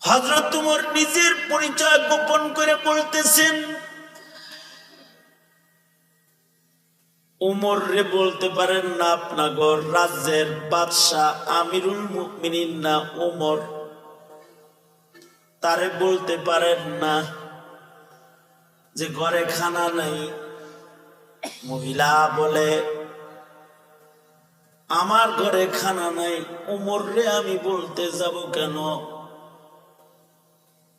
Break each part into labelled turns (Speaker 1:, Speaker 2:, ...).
Speaker 1: হযরত উমর নিজের পরিচয় গোপন করে বলতেছেন, উমর রে বলতে পারেন না আপনাগর রাজ্যের বাদশাহ আমিরুল মুমিনিন না উমর, তারে বলতে পারেন না যে ঘরে খানা নাই। মহিলা বলে, আমার ঘরে খানা নাই, উমর রে আমি বলতে যাব কেন?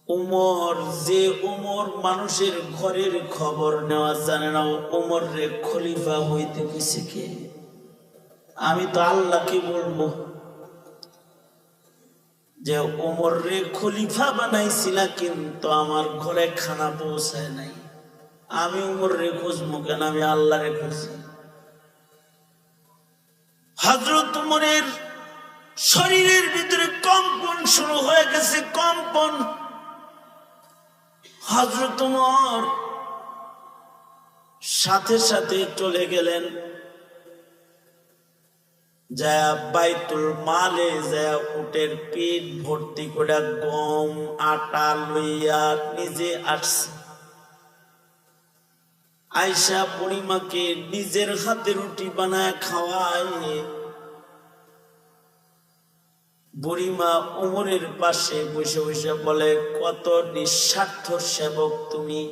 Speaker 1: উমর যে উমর মানুষের ঘরের খবর নেওয়া জানে না, উমর রে খলিফা হইতে গেছে কে? আমি তো আল্লাহকে বলবো যে উমর রে খলিফা বানাইছিলা, কিন্তু আমার ঘরে খানা পৌঁছায় নাই। আমি উমর রে খুঁজবো কেন? আমি আল্লাহ রে খুঁজি। হযরত উমরের শরীরের ভিতরে কম্পন শুরু হয়ে গেছে, কম্পন। হযরত উমর সাথে সাথে চলে গেলেন, যা বাইতুল মালে যা উটের পিঠ ভর্তি করে গম আটা লইয়া নিজে আসছে। আয়েশা বুড়িমাকে নিজের হাতে রুটি বানায় খাওয়ায়। বুড়িমা উমরের পাশে বসে বসে বলে, কত নিঃস্বার্থ সেবক তুমি।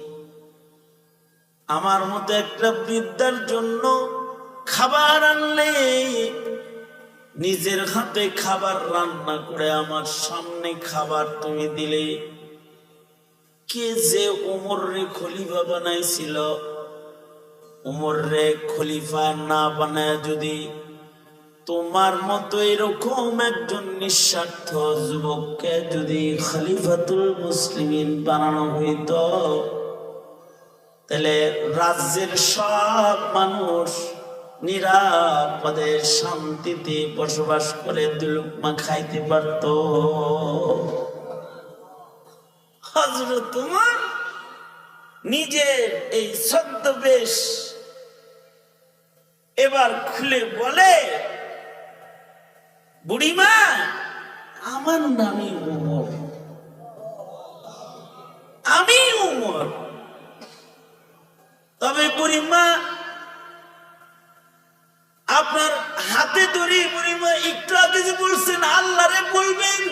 Speaker 1: আমার মতো একটা বৃদ্ধার জন্য খাবার আনলে, নিজের হাতে খাবার রান্না করে আমার সামনে খাবার তুমি দিলে। কে যে উমর রে খলিফা বানাইছিল, উমর রে খলিফা না বানায় যদি তোমার মতো এরকম একজন নিঃস্বার্থ যুবককে যদি খলিফাতুল মুসলিমিন বানানো হইত, তাহলে রাজ্যের সব মানুষ নিরাপদে শান্তিতে বসবাস করে দুলুকমা খাইতে পারত। হযরত উমর নিজের এই ছদ্মবেশ এবার খুলে বলে, বুড়িমা আমার নামই উমর, আমি উমর। তবে বুড়িমা আপনার হাতে ধরি, বুড়িমা একটু আগে যে বলছেন আল্লাহরে বলবেন,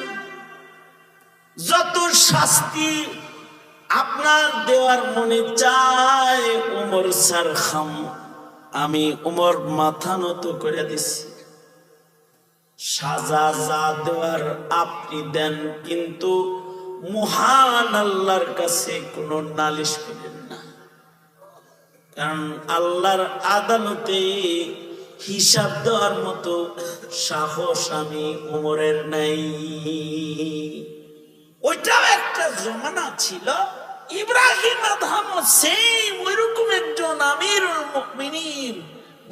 Speaker 1: যত শাস্তি আপনার দেওয়ার মনে চায় উমর স্যার খাম, আমি উমর মাথা নত করে দিছি। সাজা যা দেওয়ার আপনি দেন, কিন্তু মহান আল্লাহর কাছে কোনো নালিশ করেন না, কারণ আল্লাহর আদালতে হিসাব দেওয়ার মতো সাহস আমি উমরের নাই। ওইটাও একটা জমানা ছিল, ইব্রাহিম আদম সেম ওইরকম একজন আমিরুল মুমিনিন,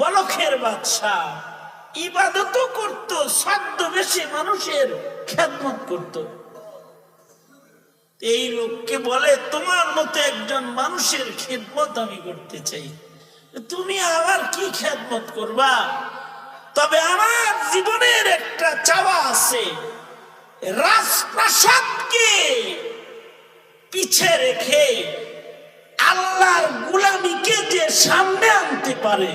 Speaker 1: বলখের বাদশাহ, ইবাদত করত, ছদ্মবেশে মানুষের খেদমত করত। এই লোককে বলে, তোমার মতো একজন মানুষের খেদমত আমি করতে চাই, তুমি আবার কি খেদমত করবা? তবে আমার জীবনের একটা চাওয়া আছে, রাজপ্রাসাদকে পিছে রেখে আল্লাহর গোলামীকে যে সামনে আনতে পারে,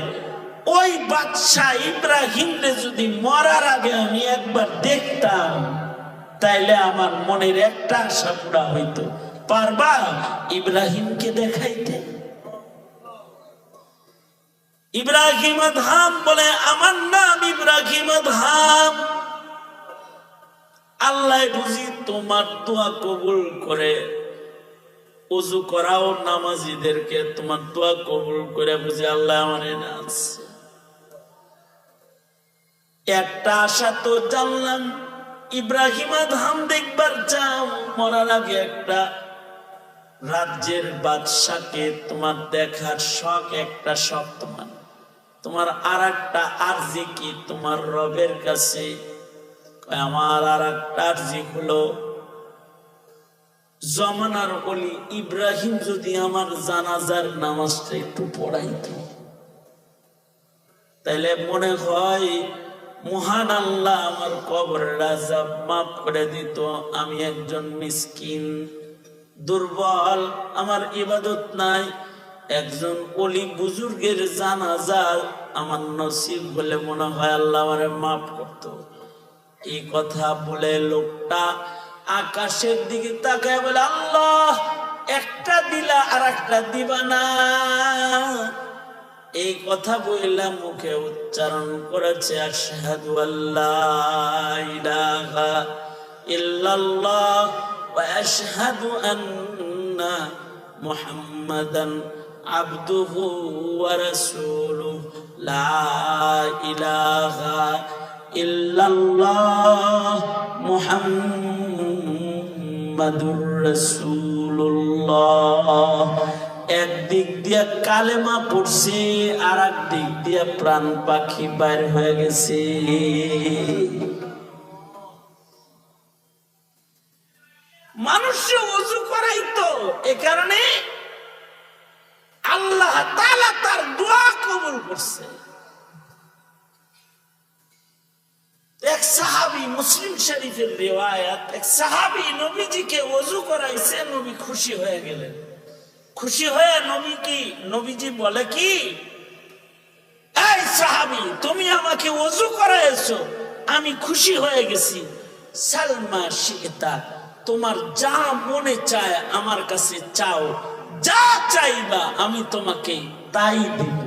Speaker 1: ওই বাদশাহ ইব্রাহিমকে যদি মরার আগে আমি একবার দেখতাম, তাইলে আমার মনের একটা আশা পুরা হইতো। পারবা ইব্রাহিমকে দেখাইতে? ইব্রাহিম আদম বলে, আমার নাম ইব্রাহিম আদম। আল্লাহ বুঝি তোমার দোয়া কবুল করে, ওযু করাও নামাজীদেরকে তোমার দোয়া কবুল করে বুঝি আল্লাহ আমারে নাছে। একটা আশা তো জানলাম, ইব্রাহিম আদম দেখবার চাও, মরার আগে একটা রাজ্যের বাদশাকে তোমার দেখার শখ, একটা শখ তোমার আর একটা আরজি কি তোমার রবের কাছে? আমার আর একটা আরজি হলো, জমানার ওলি ইব্রাহিম যদি আমার জানাজার নামাজটা একটু পড়াইতো, তাইলে মনে হয় মহান আল্লাহ আমার কবরের আযাব মাফ করে দিত। আমি একজন মিসকিন, দুর্বল, আমার ইবাদত নাই, একজন ওলি বুজুর্গের জানাজা আমার নসিব বলে মনে হয় আল্লাহ আমারে মাফ করত। এই কথা বলে লোকটা আকাশের দিকে তাকায় বলে, আল্লাহ একটা দিলা আর একটা দিবা না। এই কথা বললাম মুখে উচ্চারণ করেছে আশহাদু আল্লা ইলাহা ইল্লাল্লাহ ওয়া আশহাদু আন্না মুহাম্মাদান আবদুহু ওয়া রাসূলুহু লা ইলাহা ইল্লাল্লাহ মুহাম্মাদুর রাসূলুল্লাহ। একদিক দিয়া কালেমা পড়ছে, আর এক দিক দিয়া প্রাণ পাখি বাইর হয়ে গেছে। মানুষ ওযু করাইতো, এ কারণে আল্লাহ তাআলা তার দোয়া কবুল করছে। এক সাহাবী, মুসলিম শরীফের রিওয়ায়াত, এক সাহাবী নবীজিকে ওযু করাইছে, নবী খুশি হয়ে গেলেন। খুশি হয়ে নবীজি বলে কি, এই সাহাবী তুমি আমাকে ওযু করাইছো, আমি খুশি হয়ে গেছি। সালমা শিতা, তোমার যা মনে চায় আমার কাছে চাও, যা চাইবা আমি তোমাকে তাই দেব।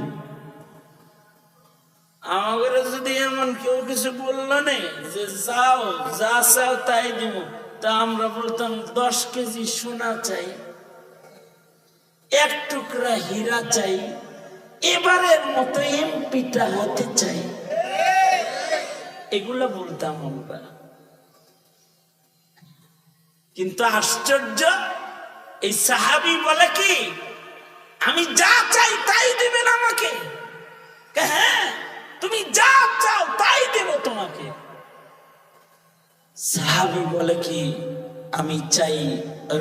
Speaker 1: আমাদের যদি এমন কেউ কিছু বললো না যে যাও যা চাও তাই দিব, তা আমরা বলতাম 10 কেজি সোনা চাই, এক টুকরা হীরা চাই, এবারের মতো এমপিটা হতে চাই, এগুলো বলতাম আমরা। কিন্তু আশ্চর্য, এই সাহাবী বলে কি, আমি যা চাই তাই দিবেন আমাকে? হ্যাঁ, তুমি যা চাও তাই দেব তোমাকে। সাহাবী বলে কি, আমি চাই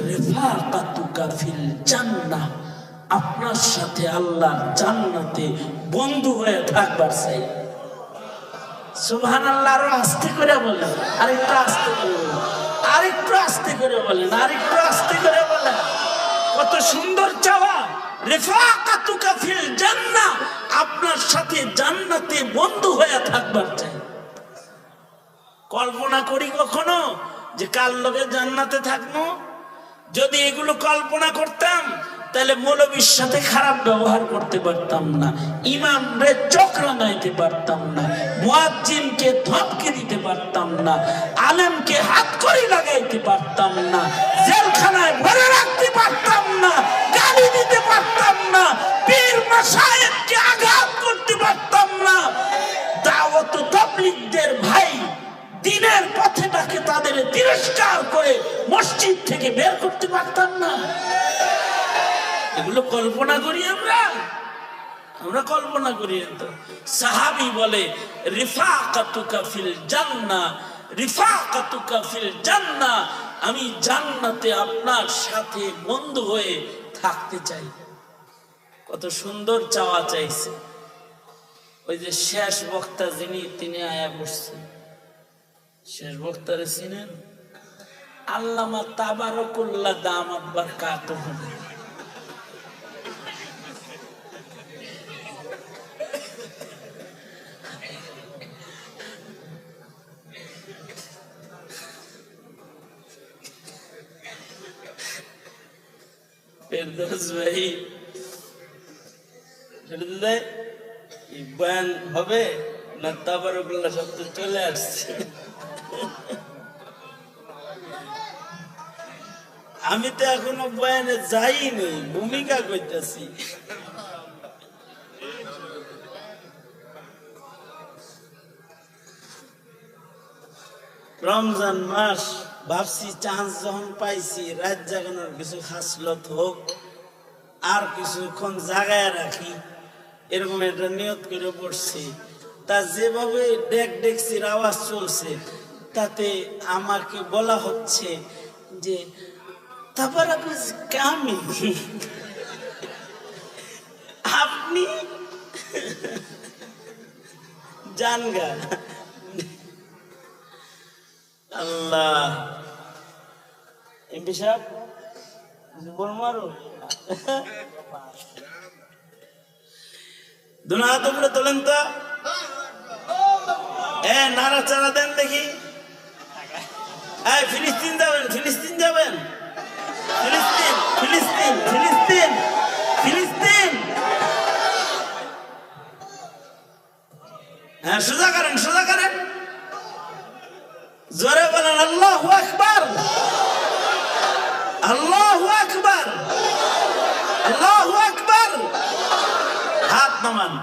Speaker 1: রিফাকাতুকা ফিল জান্নাহ, আপনার সাথে আল্লাহ জান্নাতে বন্ধু হয়ে থাকবার চাই। সুবহানাল্লাহ। আরো আস্তে করে বলেন, আরেকটু আস্তে করে বলেন, আরেকটু আস্তে করে বলেন, আরেকটু আস্তে করে বলেন। কত সুন্দর চাওয়া, রিফাকাতুকা ফিল জান্নাহ, আপনার সাথে জান্নাতে বন্ধু হয়ে থাকবার চাই। কল্পনা করি কখনো যে কার লগে জান্নাতে থাকবো? যদি এগুলো কল্পনা করতাম তাহলে মৌলবীর সাথে খারাপ ব্যবহার করতে পারতাম না, ইমামরে চোখ রাঙাইতে পারতাম না, মুয়াজ্জিনকে ধমকে দিতে পারতাম না, আলেমকে হাতকড়ি লাগাইতে পারতাম না, জেলখানায় ভরে রাখতে পারতাম না, গালি দিতে পারতাম না, পীর মাশায়েখকে আঘাত করতে পারতাম না, দাওয়াত ও তাবলীগদের ভাই দিনের পথে ডাকে তাদের তিরস্কার করে মসজিদ থেকে বের করতে পারতাম না। এগুলো কল্পনা করি আমরা কল্পনা করি। তো সাহাবী বলে রিফাকাতুকা ফিল জান্নাহ, রিফাকাতুকা ফিল জান্নাহ, আমি জান্নাতে আপনার সাথে বন্ধু হয়ে থাকতে চাই। কত সুন্দর চাওয়া চাইছে। ওই যে শেষ বক্তা যিনি, তিনি আয়া বসছেন, শেষ বক্তারে চিনেন? আল্লামা তাবারকুল্লাহ দামাত বারকাতুহু। ফেরদৌস ভাই বয়ান হবে না তাবারকুল্লাহ শব্দ চলে আসছে? আমি তো এখনো বয়ানে যাইনি, ভূমিকা করতেছি। রমজান মাস, ভাবছি চান্স যখন পাইছি রাত জাগানোর কিছু খাসলত হোক, আর কিছুক্ষণ জাগায় রাখি, এরকম একটা নিয়ত করে পড়ছি। তা যেভাবে ডেকচির আওয়াজ চলছে তাতে আমাকে বলা হচ্ছে যে তাবারাকুজ কামিল, আপনি জানগা আল্লাহ এমপি সাহেব বল মারো দুনা হাত উপরে তোলেন তো নাড়াচাড়া দেন দেখি ফিলিস্তিন যাবেন ফিলিস্তিন যাবেন ফিলিস্তিন ফিলিস্তিন ফিলিস্তিন ফিলিস্তিন হ্যাঁ সোজা করেন সোজা করেন জোরে বলেন আল্লাহু আকবার আল্লাহু আকবার আল্লাহু আকবার হাত নামান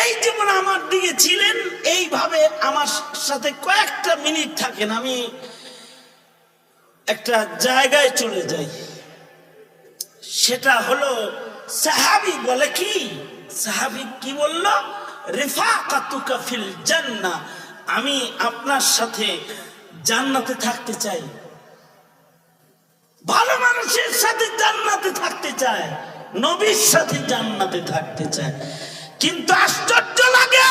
Speaker 1: এই যেমন আমার দিকে ছিলেন এইভাবে আমার সাথে কয়েকটা মিনিট থাকেন আমি একটা জায়গায় চলে যাই সেটা হলো সাহাবী বলে কি সাহাবী কি বলল রিফাকাতুকা ফিল জান্নাহ আমি আপনার সাথে জান্নাতে থাকতে চাই ভালো মানুষের সাথে জান্নাতে থাকতে চায় নবীর সাথে জান্নাতে থাকতে চায় কিন্তু আশ্চর্য লাগে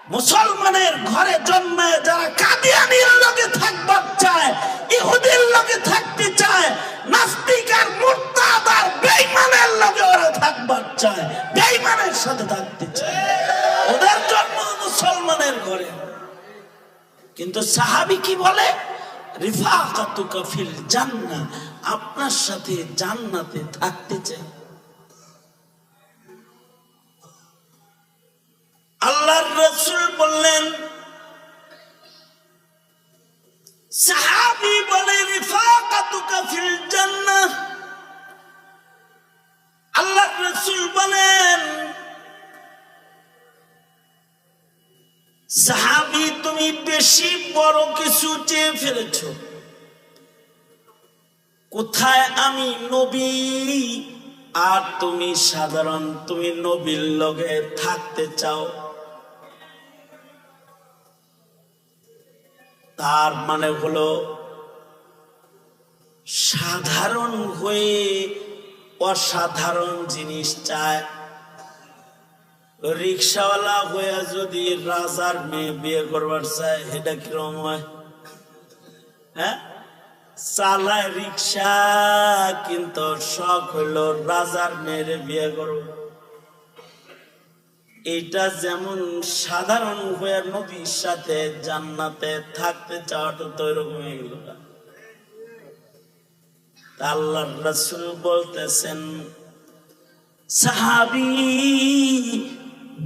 Speaker 1: মুসলমানের ঘরে জন্মায় যারা কাদিয়ানীর লগে থাকবার চায় ইহুদির লগে থাকতে চায় নাস্তিক আর মুরতাদ আর বেঈমানের লগে ওরা থাকবার চায় বেঈমানের সাথে থাকতে চায় ওদের জন্ম মুসলমানের ঘরে কিন্তু সাহাবী কি বলে রিফাকাতুকা ফিল জান্নাহ আপনার সাথে জান্নাতে থাকতে চাই আল্লাহর রাসূল বললেন সাহাবী বলে রিফাকাতুকা ফিল জান্নাহ আল্লাহর রাসূল বলেন সাহাবী তুমি বেশি বড় কিছু চেয়ে ফেলেছো কোথায় আমি নবী আর তুমি সাধারণ তুমি নবীর লগে থাকতে চাও তার মানে হলো সাধারণ হয়ে অসাধারণ জিনিস চায় রিক্সাওয়ালা হয়ে যদি রাজার মেয়ে বিয়ে করবার চায় এটা কিরকম হয় হ্যাঁ চালায় রিক্সা কিন্তু শখ হইল রাজার মেয়েরে বিয়ে করব এটা যেমন সাধারণ হয়ে নবীর সাথে জান্নাতে থাকতে চাওয়াটা তো এরকম হয়ে গেল আল্লাহর রাসূল বলতেছেন সাহাবী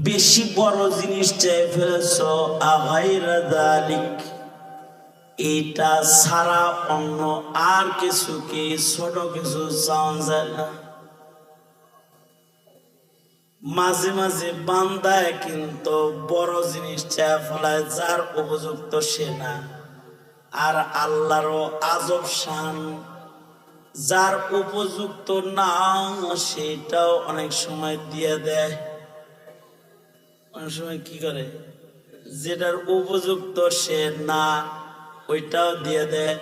Speaker 1: বেশি বড় জিনিস চেয়ে ফেলেছো আগাইরা যালিক এটা সারা অন্য আর কিছু কি ছোট কিছু চাওয়া যায় না মাঝে মাঝে বান্দায় কিন্তু বড় জিনিস চেয়ে ফেলায় যার উপযুক্ত সে না আর আল্লাহরও আজব শান যার উপযুক্ত না সেটাও অনেক সময় দিয়ে দেয় অনেক সময় কি করে যেটার উপযুক্ত সে না ওইটাও দিয়ে দেয়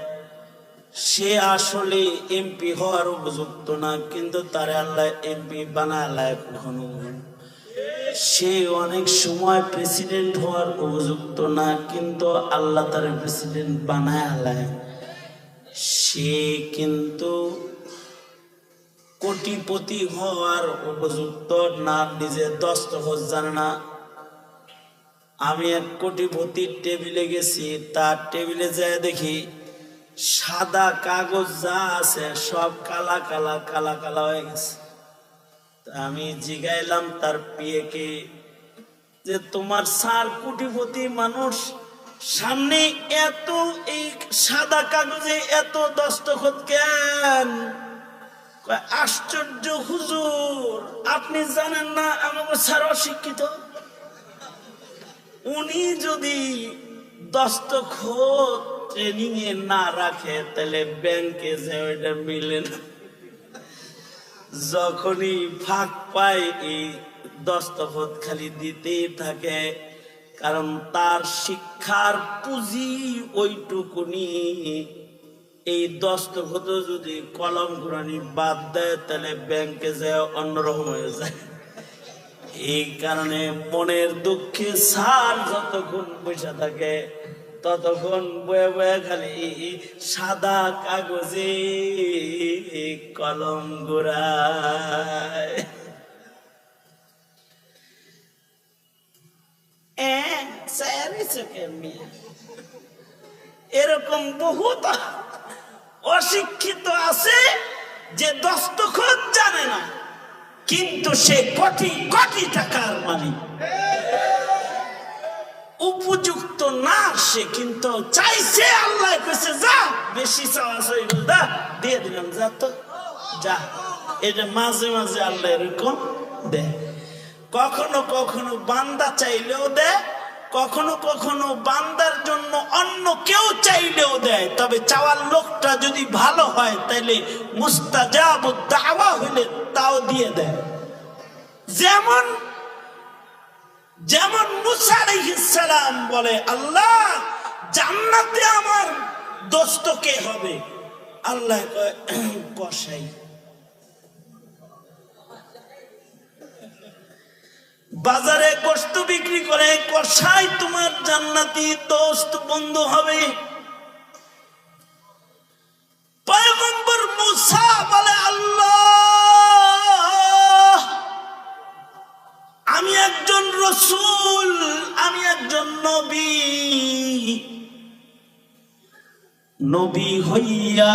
Speaker 1: সে আসলে এমপি হওয়ার উপযুক্ত না কিন্তু তারে আল্লাহ এমপি বানায় কখনো সে অনেক সময় প্রেসিডেন্ট হওয়ার উপযুক্ত না কিন্তু আল্লাহ তার প্রেসিডেন্ট বানায় সে কিন্তু কোটিপতি হওয়ার উপযুক্ত না নিজে দস্তখত জানে না আমি এক কোটিপতির টেবিলে গেছি তার টেবিলে যায় দেখি সাদা কাগজ যা আছে সব কালা কালা কালা কালা হয়ে গেছে আমি জিগাইলাম তার পিএকে যে তোমার স্যার কোটিপতি মানুষ সামনে এত এই সাদা কাগজে এত দস্তখত কেন আশ্চর্য হুজুর আপনি জানেন না আমাকে স্যার অশিক্ষিত উনি যদি দস্তখত ট্রেনিং এ না রাখে তাহলে ব্যাংকে যে ওইটা মিলে না যখনই ফাঁক পায় এই দস্তখত খালি দিতেই থাকে কারণ তার শিক্ষার পুঁজি ওইটুকুনি এই দস্তখত যদি কলম কোরআনি বাদ দেয় তাহলে ব্যাংকে যায় অন্যরকম হয়ে যায় এই কারণে মনের দুঃখে স্যার যতক্ষণ পয়সা থাকে ততক্ষণ বয়ে বয়ে খালি সাদা কাগজে কলম গোড়ায়। এরকম বহুত অশিক্ষিত আছে যে দস্তখত জানে না, কিন্তু সে কোটি কোটি টাকার মালিক। উপযুক্ত না সে, কিন্তু চাইছে, আল্লাহ কইছে যা বেশি চাওয়া হইল, দা দিয়ে দিলাম, যা তো যা। এটা মাঝে মাঝে আল্লাহ এরকম দেয়। কখনো কখনো বান্দা চাইলেও দেয়, কখনো কখনো বান্দার জন্য অন্য কেউ চাইলেও দেয়। তবে চাওয়ার লোকটা যদি ভালো হয় তাইলে মুস্তাজাবুদ দাওয়া হইলে তাও দিয়ে দেয়। যেমন যেমন মুসা আলাইহিস সালাম বলে, আল্লাহ জান্নাতে আমার দোস্ত কে হবে? আল্লাহ কয় কসাই। বাজারে গোশত বিক্রি করে কসাই তোমার জান্নাতি দোস্ত বন্ধু হবে। পয়গম্বর মুসা বলে, আল্লাহ আমি একজন রসূল, আমি একজন নবী, নবী হইয়া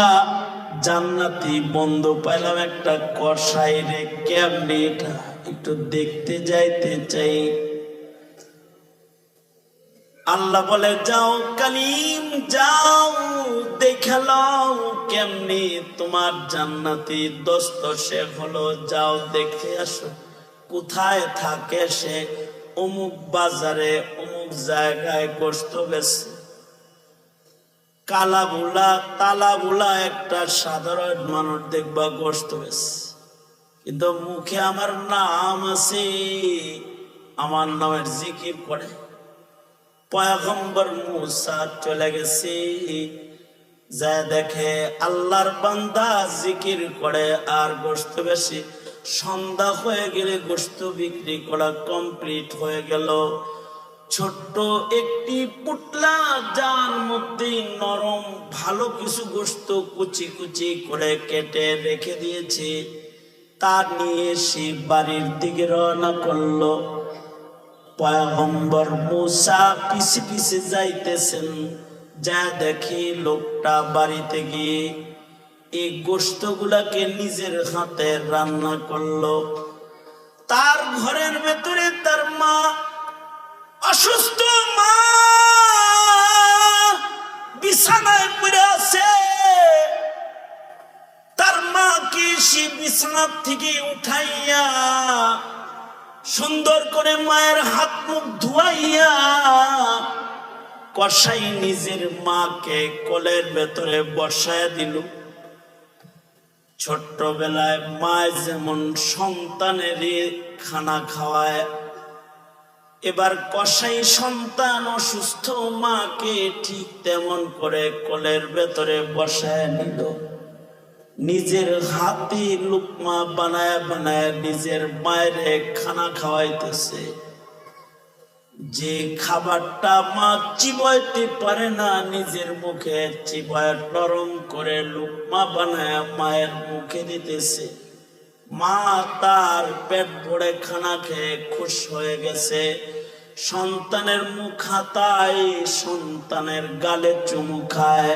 Speaker 1: জান্নাতি বন্ধু পাইলাম, একটা কসাই রে কেমনে এটা একটু দেখতে যাইতে চাই। আল্লাহ বলে, যাও কালিম, যাও দেখে লও কেমনি তোমার জান্নাতি দোস্ত সে হলো, যাও দেখে আসো। কোথায় থাকে সে? অমুক বাজারে অমুক জায়গায় গোশত বেচে। কালাবুলা তালাবুলা একটা সাধারণ মানুষ দেখবা গোশত বেচে, কিন্তু মুখে আমার নাম আছে, আমার নামের জিকির করে। পয়গম্বর মুসা চলে গেছে, যা দেখে আল্লাহর বান্দা জিকির করে আর গোশত বেশি। সন্ধ্যা হয়ে গেলে গোশত বিক্রি করা কমপ্লিট হয়ে গেল। ছোট্ট একটি পুটলা, যার মধ্যে নরম ভালো কিছু গোশত কুচি কুচি করে কেটে রেখে দিয়েছে, তা নিয়ে সে বাড়ির দিকে রওনা করলো। পয়গম্বর মুসা পিছে পিছে যাইতেছেন, যা দেখি লোকটা বাড়িতে গিয়ে এই গোশত গুলাকে নিজের হাতে রান্না করলো। তার ঘরের ভেতরে তার মা, অসুস্থ মা, বিছানায় পড়ে আছে। তার মাকে সে বিছানা থেকে উঠাইয়া সুন্দর করে মায়ের হাত মুখ ধুয়াইয়া কসাই নিজের মাকে কোলের ভেতরে বসায় দিল। ছোট্টবেলায় মা যেমন সন্তানের খানা খাওয়ায়, এবার কসাই সন্তান অসুস্থ মাকে ঠিক তেমন করে কোলের ভেতরে বসায় নিল। নিজের হাতে লুকমা বানায় বানায় নিজের মায়ের খানা খাওয়াইতেছে। যে খাবারটা মা চিবাইতে পারে না, নিজের মুখে চিবায় নরম করে লুকমা বানায় মায়ের মুখে দিতেছে। মা তার পেট ভরে খানা খেয়ে খুশ হয়ে গেছে। সন্তানের মুখ হাতায়, সন্তানের গালে চুমু খায়,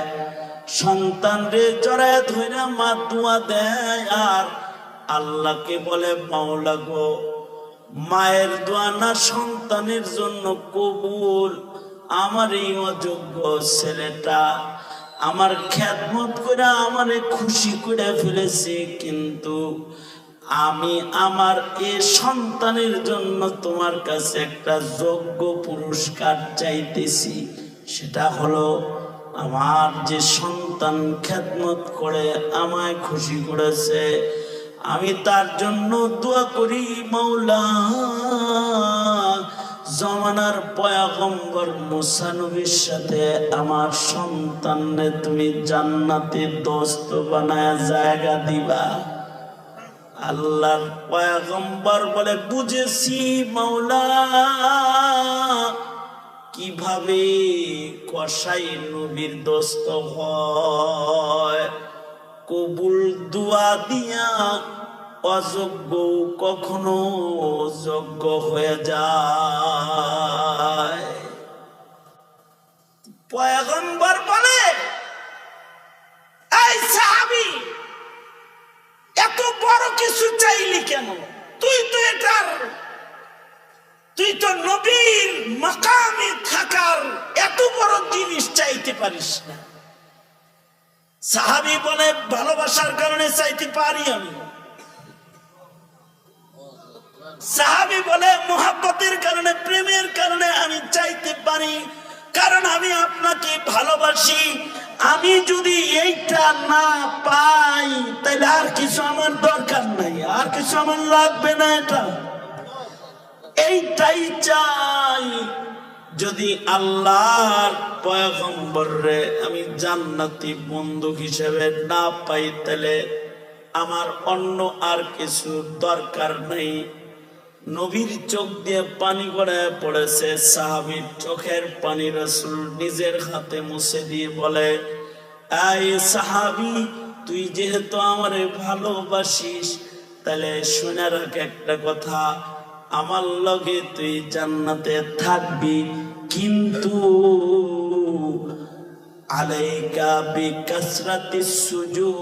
Speaker 1: সন্তান রে জড়ায় ধইরা মা দোয়া দেয় আর আল্লাহকে বলে, মাওলা গো, মায়ের দোয়া না সন্তানের জন্য কবুল। আমার এই অযোগ্য ছেলেটা আমার খেদমত করে আমারে খুশি করে ফেলেছে, কিন্তু আমি আমার এই সন্তানের জন্য তোমার কাছে একটা যোগ্য পুরস্কার চাইতেছি। সেটা হলো, আমার যে সন্তান খেদমত করে আমায় খুশি করেছে, আমি তার জন্য দোয়া করি, মাওলা জমানার পয়গম্বর মুসা নবীর সাথে আমার সন্তানরে তুমি জান্নাতের দোস্ত বানায় জায়গা দিবা। আল্লাহর পয়গম্বর বলে, বুঝেছি মাওলা, কিভাবে কসাই নবীর দোস্ত হয়। কবুল দুয়া দিয়া অযোগ্য কখনো যোগ্য হয়ে যায়। পয়গম্বর বলে, এই সাহাবী, এত বড় কিছু চাইলি কেন? তুই তো নবীর মাকামে থাকার এত বড় জিনিস চাইতে পারিস না। সাহাবী বলে, ভালোবাসার কারণে চাইতে পারি আমি। সাহাবী বলে, মোহাব্বতের কারণে, প্রেমের কারণে আমি চাইতে পারি, কারণ আমি আপনাকে ভালোবাসি। আমি যদি এইটা না পাই তাহলে আর কিছু আমার দরকার নাই, আর কিছু আমার লাগবে না, এটা এইটাই চাই। যদি আল্লাহর পয়গম্বরে আমি জান্নাতি বন্ধু হিসেবে না পাই তাহলে আমার অন্য আর কিছু দরকার নেই। নবীর চোখ দিয়ে পানি গড়ায় পড়েছে। সাহাবীর চোখের পানি রাসূল নিজের হাতে মুছে দিয়ে বলে, এই সাহাবী, তুই যেহেতু আমারে ভালোবাসিস তাহলে শুনে রাখ একটা কথা, আমার লগে তুই জান্নাতে থাকবি, কিন্তু আলাইকা বিকাসরাতিস সুজুদ,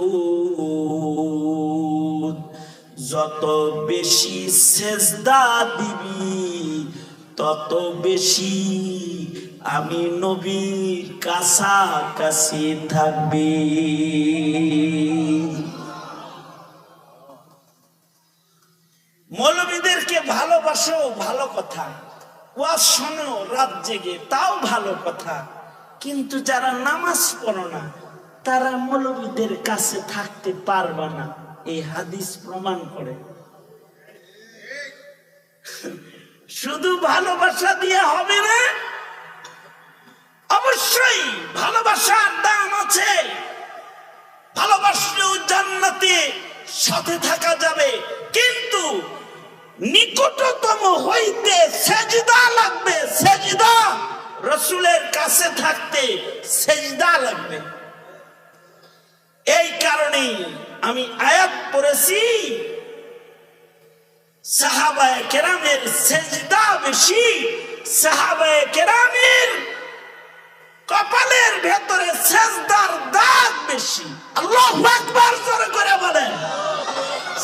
Speaker 1: যত বেশি সেজদা দিবি তত বেশি আমি নবীর কাছাকাছি থাকবি। মৌলবীদেরকে ভালোবাসো, ভালো কথা, ওয়াজ শোনো রাত জেগে, তাও ভালো কথা, কিন্তু যারা নামাজ পড়ো না তারা মৌলবীদের কাছে থাকতে পারবে না, এই হাদিস প্রমাণ করে। শুধু ভালোবাসা দিয়ে হবে না, অবশ্যই ভালোবাসার দাম আছে। ভালোবাসলেও জান্নাতে সাথে থাকা যাবে, কিন্তু নিকটতম হইতে সেজদা লাগবে। সেজদা, রাসূলের কাছে থাকতে সেজদা লাগবে। এই কারণে আমি আয়াত পড়েছি, সাহাবায়ে কেরামের সেজদা বেশি, সাহাবায়ে কেরামের কপালের ভেতরে সেজদার দাগ বেশি। আল্লাহু আকবার জোরে করে বলেন।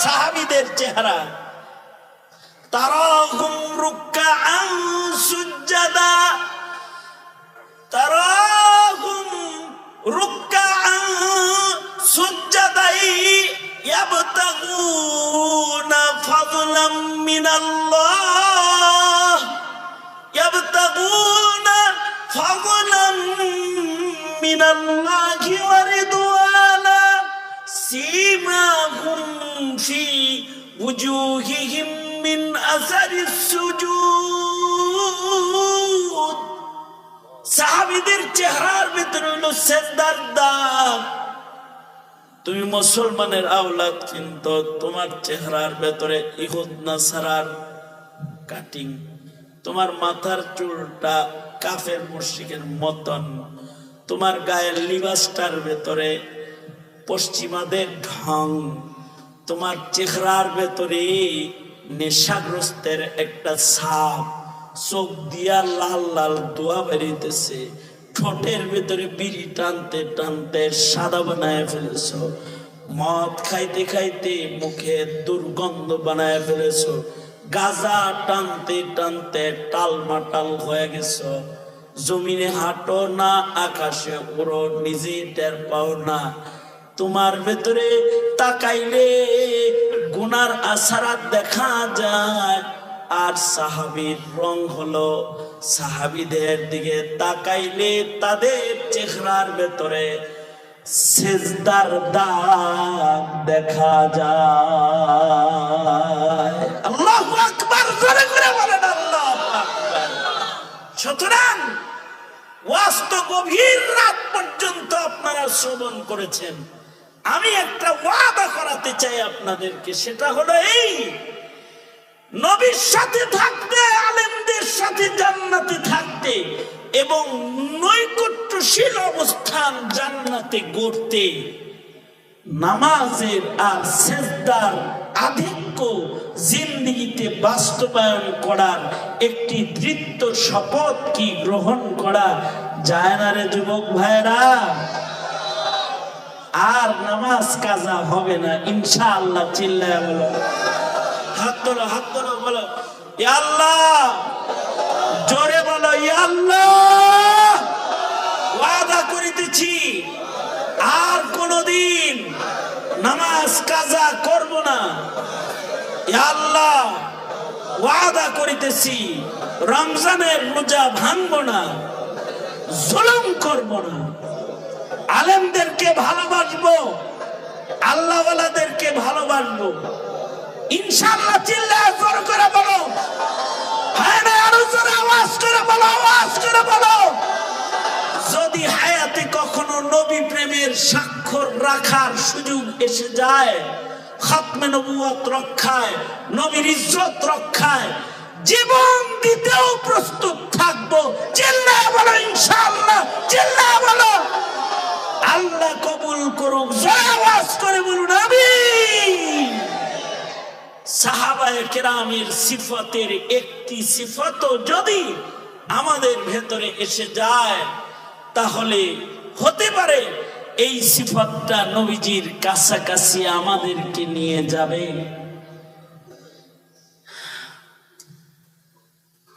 Speaker 1: সাহাবীদের চেহারা, তারাহুম রুকআন সুজদা, তারাহুম রুকআন সুজদাই ইয়াবতাগুনা ফাদলাম মিনাল্লাহ, ইয়াবতাগুনা ফাদলাম মিনাল্লাহি ওয়া রিদওয়ানা, সীমাহুম ফি উজুহিহিম মিন আসারিস সুজুদ। সাহাবীদের চেহারার ভিতরে হলো সেজদার দাগ। তুমি মুসলমানের আওলাদ, কিন্তু তোমার চেহারার ভেতরে ইহুদ নাসারার কাটিং, তোমার মাথার চুলটা কাফের মুশরিকের মতন, তোমার গায়ের লিবাসটার ভেতরে পশ্চিমাদের ঢং, তোমার চেহারার ভেতরে নেশাগ্রস্তের একটা ছাপ, চোখ দিয়া লাল লাল দোয়া বেরিতেছে, ঠোঁটের ভেতরে বিড়ি টানতে টানতে সাদা বানায় ফেলেছ, মদ খাইতে খাইতে মুখে দুর্গন্ধ বানায় ফেলেছ, গাঁজা টানতে টানতে টালমাটাল হয়ে গেছ, জমিনে হাঁটো না আকাশে ওড়ো, নিজে টের পাও না। তোমার ভেতরে তাকাইলে গুনার আসারাত দেখা যায়। আর সাহাবীর রং হলো, সাহাবীদের দিকে তাকাইলে তাদের চেহারার ভেতরে সেজদার দাগ দেখা যায়। আল্লাহু আকবার জোরে করে বলেন আল্লাহু আকবার। সুতরাং ওয়াজ তো গভীর রাত পর্যন্ত আপনারা শ্রবণ করেছেন। আমি একটা ওয়াদা করাতে চাই আপনাদেরকে, সেটা হলো এই, নবীর সাথে থাকতে, আলেমদের সাথে জান্নাতে থাকতে এবং নৈকট্যশীল অবস্থান জান্নাতে গড়তে নামাজের আর সেজদার আধিক্য জিন্দেগিতে বাস্তবায়ন করার একটি দৃঢ় শপথ কি গ্রহণ করা যায় না রে যুবক ভাইরা? আর নামাজ কাজা হবে না ইনশাআল্লাহ। চিল্লায় বলো, হাত তোলো, হাত তোলো, বলো ইয়া আল্লাহ, জোরে বলো ইয়া আল্লাহ। ওয়াদা করিতেছি আর কোনদিন নামাজ কাজা করব না। ইয়া আল্লাহ, ওয়াদা করিতেছি রমজানের রোজা ভাঙব না, জুলুম করব না, আলেমদেরকে ভালোবাসবো, আল্লাহওয়ালাদেরকে ভালোবাসবো ইনশাআল্লাহ। চিল্লায় জোর করে বলো, হ্যাঁ না আরো জোরে আওয়াজ করে বলো, আওয়াজ করে বলো। যদি হায়াতে কখনো নবী প্রেমের স্বাক্ষর রাখার সুযোগ এসে যায়, খাতমে নবুয়ত রক্ষায়, নবীর ইজ্জত রক্ষায় জীবন দিতেও প্রস্তুত থাকবো। চিল্লায় বলো ইনশাআল্লাহ, চিল্লায় বলো। আল্লাহ কবুল করুক, জোরে আওয়াজ করে বলুন আমিন। সাহাবায়ে কেরামের সিফাতের একটি সিফাতও যদি আমাদের ভেতরে এসে যায়, তাহলে হতে পারে এই সিফাতটা নবীজির কাছাকাছি আমাদেরকে নিয়ে যাবে।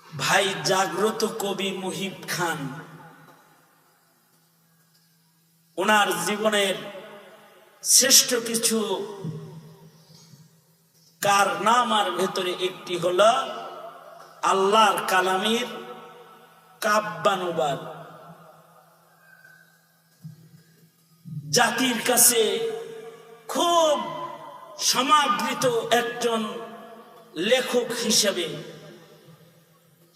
Speaker 1: ভাই জাগ্রত কবি মুহিব খান, ওনার জীবনের শ্রেষ্ঠ কিছু কারনামার ভেতরে একটি হলো আল্লাহর কালামের কাব্যানুবাদ। জাতির কাছে খুব সমাদৃত একজন লেখক হিসেবে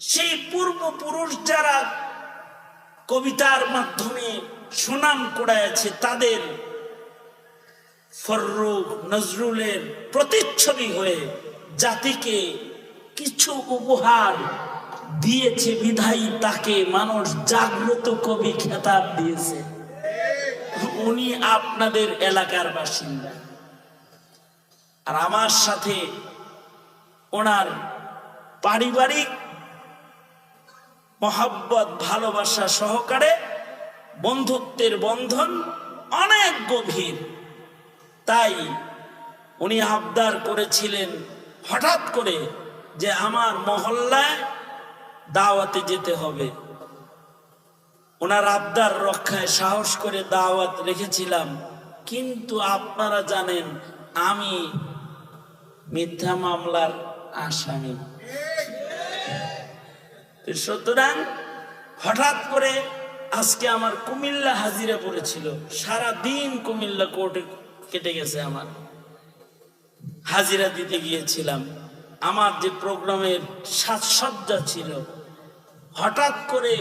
Speaker 1: সেই পূর্বপুরুষ যারা কবিতার মাধ্যমে সুনাম কুড়াইছে, তাদের ফররুখ নজরুলের প্রতিচ্ছবি হয়ে জাতিকে কিছু উপহার দিয়েছে বিধায়ী তাকে মানুষ জাগ্রত কবি খেতাব দিয়েছে। উনি আপনাদের এলাকার বাসিন্দা, আর আমার সাথে ওনার পারিবারিক মহব্বত ভালোবাসা সহকারে বন্ধুত্বের বন্ধন অনেক গভীর। তাই উনি আবদার করেছিলেন হঠাৎ করে যে আমার মহল্লায় দাওয়াতে যেতে হবে। ওনার আবদার রক্ষায় সাহস করে দাওয়াত রেখেছিলাম, কিন্তু আপনারা জানেন আমি মিথ্যা মামলার আসামি, সুতরাং হঠাৎ করে আজকে আমার কুমিল্লা হাজিরা পড়েছিল। সারা দিন কুমিল্লা কোর্টে কেটে গেছে আমার, হাজিরা দিতে গিয়েছিলাম। আমার যে প্রোগ্রামের সাজসজ্জা ছিল, হঠাৎ করে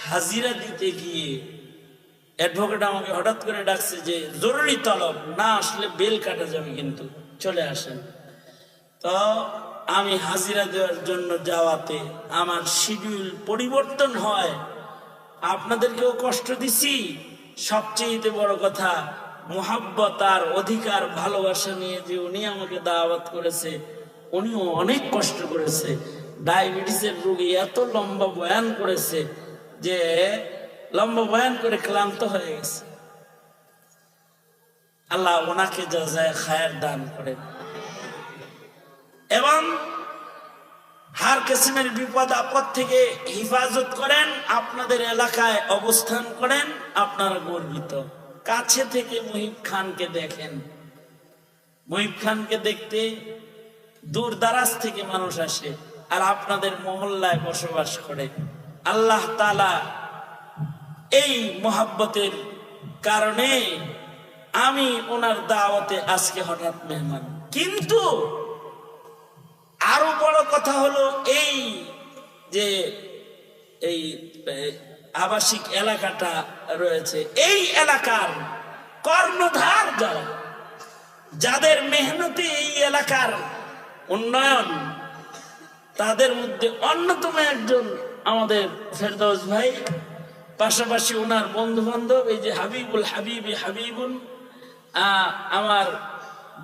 Speaker 1: হাজিরা দিতে গিয়ে অ্যাডভোকেট আমাকে হঠাৎ করে ডাকছে যে জরুরি তলব, না আসলে বেল কাটা যাবে, কিন্তু চলে আসেন। তো আমি হাজিরা দেওয়ার জন্য যাওয়াতে আমার শিডিউল পরিবর্তন হয়। আপনাদেরকেও কষ্ট দিছি, সবচেয়ে বড় কথা মোহাব্বত আর অধিকার ভালোবাসা নিয়ে যে উনি আমাকে দাওয়াত করেছে, উনিও অনেক কষ্ট করেছে। ডায়াবেটিসের রোগী এত লম্বা বয়ান করেছে যে লম্বা বয়ান করে ক্লান্ত হয়ে গেছে। আল্লাহ ওনাকে জাযায়ে খায়ের দান করেন এবং হার কিসমের বিপদ আপদ থেকে হেফাজত করেন। আপনাদের এলাকায় অবস্থান করেন, আপনারা গর্বিত। কাছে থেকে মুহিব খানকে দেখেন। মুহিব খানকে দেখতে দূর দারাজ থেকে মানুষ আসে, আর আপনাদের মহল্লায় বসবাস করে। আল্লাহ তাআলা এই মোহাব্বতের কারণে আমি ওনার দাওয়াতে আজকে হঠাৎ মেহমান। কিন্তু আরো বড় কথা হলো এই যে এই আবাসিক এলাকাটা রয়েছে, এই এলাকার কর্ণধার যারা, যাদের মেহনতে এই এলাকার উন্নয়ন, তাদের মধ্যে অন্যতম একজন আমাদের ফেরদৌস ভাই, পাশাপাশি ওনার বন্ধু বান্ধব, এই যে হাবিবুল হাবিবি হাবিবুল, আমার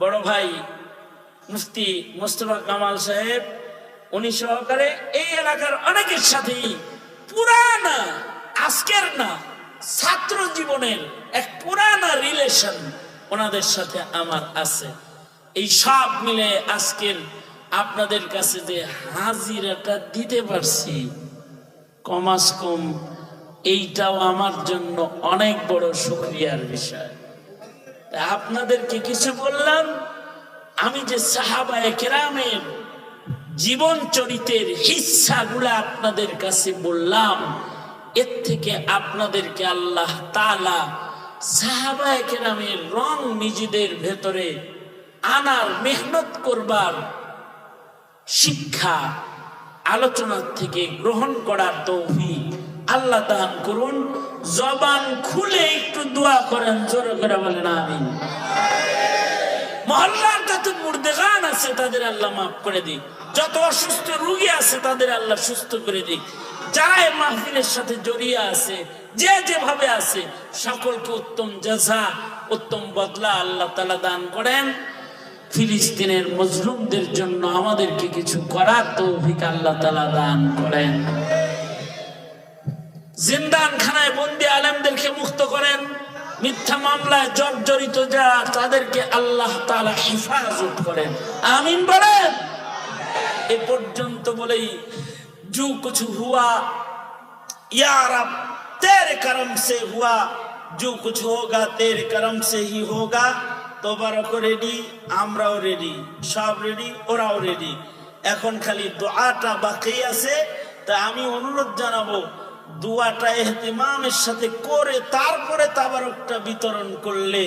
Speaker 1: বড় ভাই মুফতি মোস্তফা কামাল সাহেব, উনি সহকারে এই এলাকার অনেকের সাথেই পুরানা, আজকের না, ছাত্র জীবনের এক পুরানা রিলেশন ওনাদের সাথে আমার আছে। এই সব মিলে আজকের আপনাদের কাছে যে হাজিরাটা দিতে পারছি, কমাস কম এইটাও আমার জন্য অনেক বড় শুকরিয়ার বিষয়। আপনাদেরকে কিছু বললাম, আমি যে সাহাবায়ে কেরামের জীবন চরিত্রের হিস্সাগুলো আপনাদের কাছে বললাম, এর থেকে আপনাদেরকে আল্লাহ তাআলা সাহাবায়ে কেরামের রং নিজেদের ভেতরে আনার, মেহনত করবার শিক্ষা আলোচনা থেকে গ্রহণ করার তৌফিক আল্লাহ দান করুন। জবান খুলে একটু দোয়া করেন, জোরে করে বলেন আমিন। মহল্লার যত মুর্দেগান আছে তাদের আল্লাহ মাফ করে দিক, যত অসুস্থ রোগী আছে তাদের আল্লাহ সুস্থ করে দিক, যারা এই মাহফিলের সাথে জড়িয়ে আছে, যে যেভাবে আছে, সকলকে উত্তম জাযা, উত্তম বদলা আল্লাহ তাআলা দান করেন। ফিলিস্তিনের মজলুমদের জন্য আমাদেরকে কিছু করার তৌফিক আল্লাহ তাআলা দান করেন। জিন্দানখানায় বন্দী আলেমদেরকে মুক্ত করেন। মিথ্যা মামলায় জর্জরিত যারা, তাদেরকে আল্লাহ তাআলা হেফাজত করেন। আমিন বলেন। এ পর্যন্ত বলেই जो कुछ हुआ या रब तेरे करम से हुआ, जो कुछ होगा तेरे करम से ही होगा। তোবারক রেডি, আমরাও রেডি, সব রেডি, ওরাও রেডি। এখন খালি দোয়াটা বাকি আছে। তা আমি অনুরোধ জানাবো, দোয়াটা ইহতিমামের সাথে করে তারপরে তাবারকটা বিতরণ করলে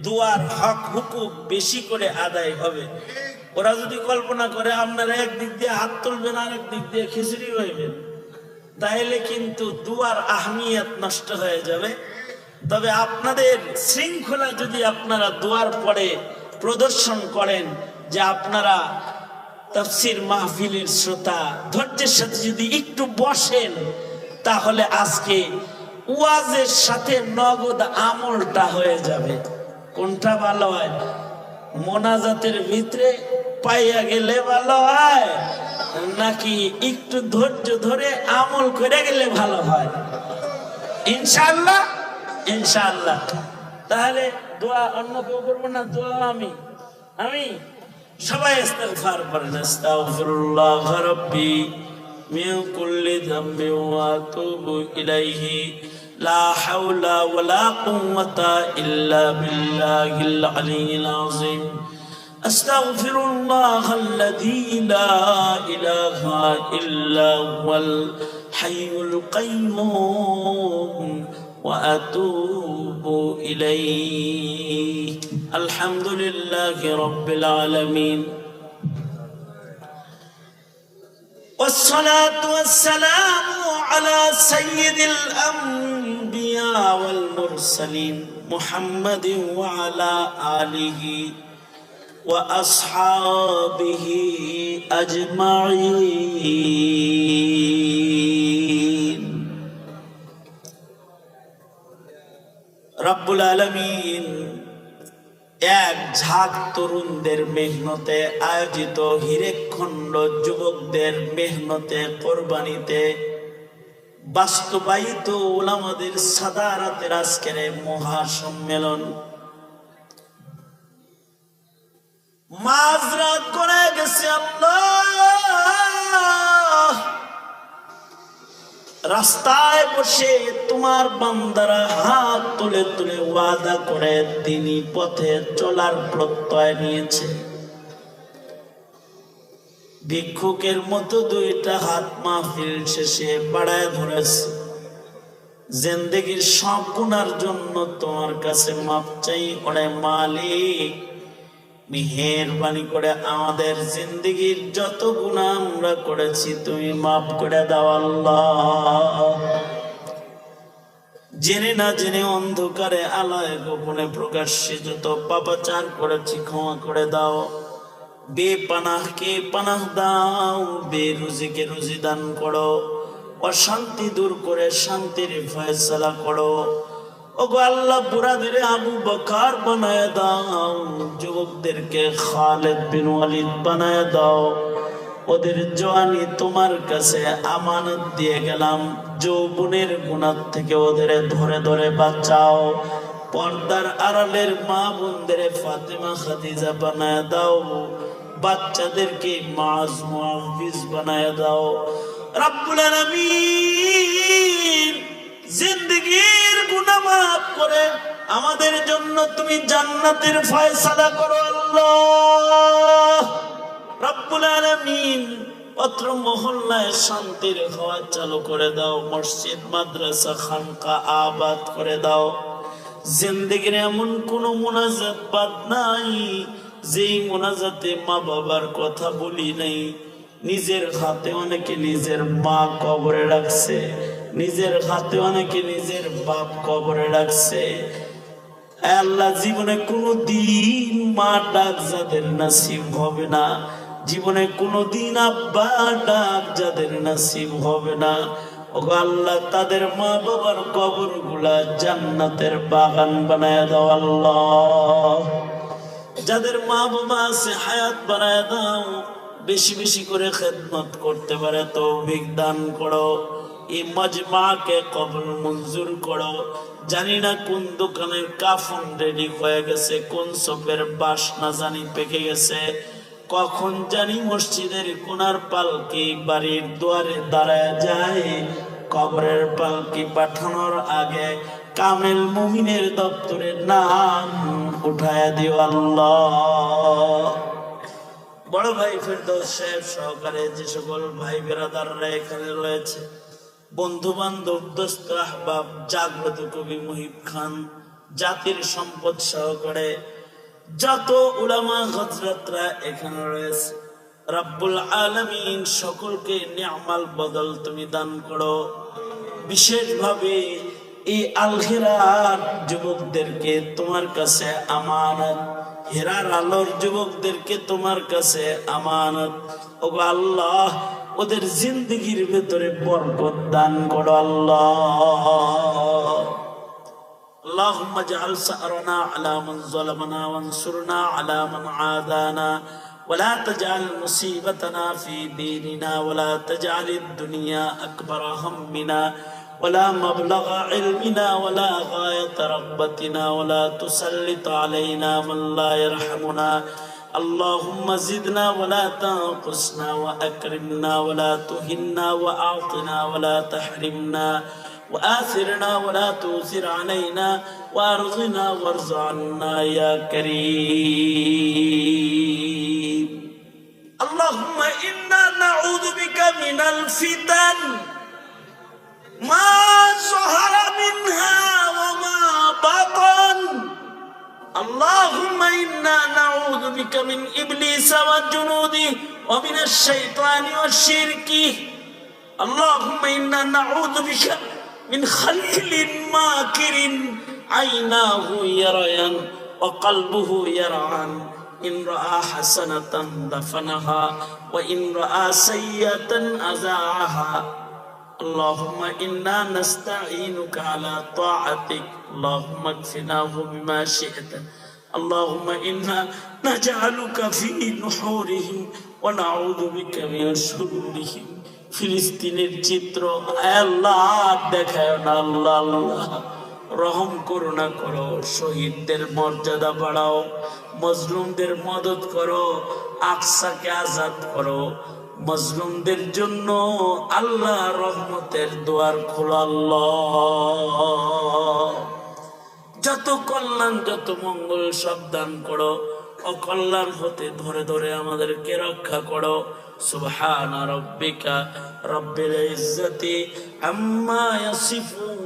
Speaker 1: দোয়ার হক হুকুক বেশি করে আদায় হবে। ওরা যদি কল্পনা করে আপনারা একদিক দিয়ে হাত তুলবেন আর একদিক দিয়ে খিচুড়ি হইবেন, তাহলে কিন্তু দুয়ার আহমিয়ত নষ্ট হয়ে যাবে। তবে আপনাদের শৃঙ্খলা যদি আপনারা দুয়ার পরে প্রদর্শন করেন যে আপনারা তাফসীর মাহফিলের শ্রোতা, ধৈর্যের সাথে যদি একটু বসেন, তাহলে আজকে ওয়াজের সাথে নগদ আমলটা হয়ে যাবে। কোনটা ভালো হয়? মোনাজাতের ভিতরে পাইয়া গেলে ভালো হয়, নাকি একটু ধৈর্য ধরে আমল করে গেলে ভালো হয়? ইনশাআল্লাহ, ইনশাআল্লাহ। তাহলে দোয়া অন্য কেউ করবো না, দোয়া আমি সবাই ইস্তিগফার করেন। আস্তাগফিরুল্লাহ রাব্বি মিন কুল্লি যামবি ওয়া আতুবু ইলাইহি লা হাওলা ওয়ালা কুওয়াতা ইল্লা বিল্লাহিল আলিয়্যিল আযীম। أستغفر الله الذي لا إله إلا هو الحي القيوم وأتوب إليه. الحمد لله رب العالمين، والصلاة والسلام على سيد الأنبياء والمرسلين محمد وعلى آله وأصحابه أجمعين. রব্বুল আলামিন এক ঝাঁক তরুণদের মেহনতে আয়োজিত, হিরেখণ্ড যুবকদের মেহনতে, কোরবানিতে বাস্তবায়িত উলামাদের সাদারাতের আজকের মহাসম্মেলন মাযরাত করে গেছে। আল্লাহ, রাস্তায় বসে তোমার বান্দারা হাত তুলে তুলে ওয়াদা করে তিনি পথে চলার প্রত্যয় নিয়েছে। ভিক্ষুকের মতো দুইটা হাত মাহফিল শেষে বাড়ায় ধরেছে। জিন্দেগির সব গুনার জন্য তোমার কাছে মাপ চাই। ওরে মালিক, মেহেরবানি করে আমাদের জিন্দেগির যত গুনাহ আমরা করেছি তুমি মাফ করে দাও আল্লাহ। জেনে না জেনে, অন্ধকারে আলোয় গোপনে প্রকাশ্যে যত পাপাচার করেছি ক্ষমা করে দাও। বেপানাহকে পানাহ দাও, বেরুজিকে রুজি দান করো, অশান্তি দূর করে শান্তির ফয়সালা করো। ওগো আল্লাহ, বুড়াদের আবু বকর বানায় দাও, যুবকদেরকে খালিদ বিন ওয়ালিদ বানায় দাও। ওদের জওয়ানি তোমার কাছে আমানত দিয়ে গেলাম, যৌবনের গুনাহ থেকে ওদের ধরে ধরে বাঁচাও। পর্দার আড়ালের মা বোনদের ফাতেমা খাদিজা বানায় দাও, বাচ্চাদেরকে মাজ মুআফিজ বানায় দাও। রব্বুল আলামিন, জিন্দেগীর গুনাহ মাফ করে আমাদের জন্য তুমি জান্নাতের ফয়সালা করো আল্লাহ। রব্বুল আলামিন, অত্র মহল্লায় শান্তির হাওয়া চালু করে দাও, মসজিদ মাদ্রাসা খানকা আবাদ করে দাও। জিন্দেগির এমন কোন মুনাজাত বাদ নাই যেই মুনাজাতে মা বাবার কথা বলি নাই। নিজের হাতে অনেকে নিজের মা কবরে রাখছে, নিজের হাতে অনেকে নিজের বাপ কবরে রাখছে। আল্লাহ, জীবনে কোনদিন মা ডাক যাদের নসিব হবে না, জীবনে কোনদিন আব্বা ডাক যাদের নসিব হবে না, ওগো আল্লাহ, তাদের মা বাবার কবর গুলা জান্নাতের বাগান বানায় দাও আল্লাহ। যাদের মা বাবা আছে হায়াত বানায় দাও, বেশি বেশি করে খেদমত করতে পারে তৌফিক দান করো। এই মাজমাকে কবুল মঞ্জুর করো। জানি না কোন দোকানের কাফন রেডি হয়ে গেছে, কোন সপের বাসনা জানি পেকে গেছে, কখন জানি মসজিদের কোনার পালকি বাড়ির দুয়ারে দাঁড়ায় যায়। কবরের পালকি পাঠানোর আগে কামেল মুমিনের দপ্তরের নাম উঠায় দিও আল্লাহ। বড় ভাই ফেরদৌস সাহেব সহকারে যে সকল ভাই বেরাদাররা এখানে রয়েছে, বন্ধু বান্ধব, দোস্ত আহবাব, জাগ্রত কবি মুহিব খান, জাতির সম্পদ সহকারে যত উলামা হযরতরা এখানে রয়েছে, রব্বুল আলামিন সকলকে নিয়ামাল বদল তুমি দান করো। বিশেষভাবে এই আল হেরার যুবকদেরকে তোমার কাছে আমানত, হেরার আলোর যুবকদেরকে তোমার কাছে আমানত। ওগো আল্লাহ, ওদের জিন্দেগির ভেতরে বরকত দান করো আল্লাহ। اللهم اجعل ثأرنا على من ظلمنا وانصرنا على من عادانا ولا تجعل مصيبتنا في ديننا ولا تجعل الدنيا أكبر همنا ولا مبلغ علمنا ولا غاية رغبتنا ولا تسلط علينا من لا يرحمنا. اللهم زدنا ولا تنقصنا وأكرمنا ولا تهنا وأعطنا ولا تحرمنا وآثرنا ولا تؤثر علينا وارزقنا وارض عنا يا كريم. اللهم إنا نعوذ بك من الفتن ما ظهر منها وما بطن. اللهم إنا نعوذ بك من إبليس وجنوده ومن الشيطان والشرك. اللهم إنا نعوذ بك من خليل ماكر عيناه يريان وقلبه يرعان. إن رأى حسنة دفنها وإن رأى سيئة أذاعها. اللهم إنا نستعينك على طاعتك. اللهم اكفناه بما شئت. اللهم إنا نجعلك في نحورهم ونعوذ بك من شرورهم. ফিলিস্তিনের চিত্র আল্লাহ দেখায় না আল্লাহ, আল্লাহ রহম করুণা করো, শহীদদের মর্যাদা বাড়াও, মজলুমদের মদত করো, আকসাকে আজাদ করো, মজলুমদের জন্য আল্লাহ রহমতের দুয়ার খোলো আল্লাহ। যত কল্যাণ যত মঙ্গল সব দান করো, অকল্যাণ হতে ধরে ধরে আমাদেরকে রক্ষা করো। সুবহান রাব্বিকা রাব্বিল ইজ্জাতি আম্মা ইয়াসিফুন।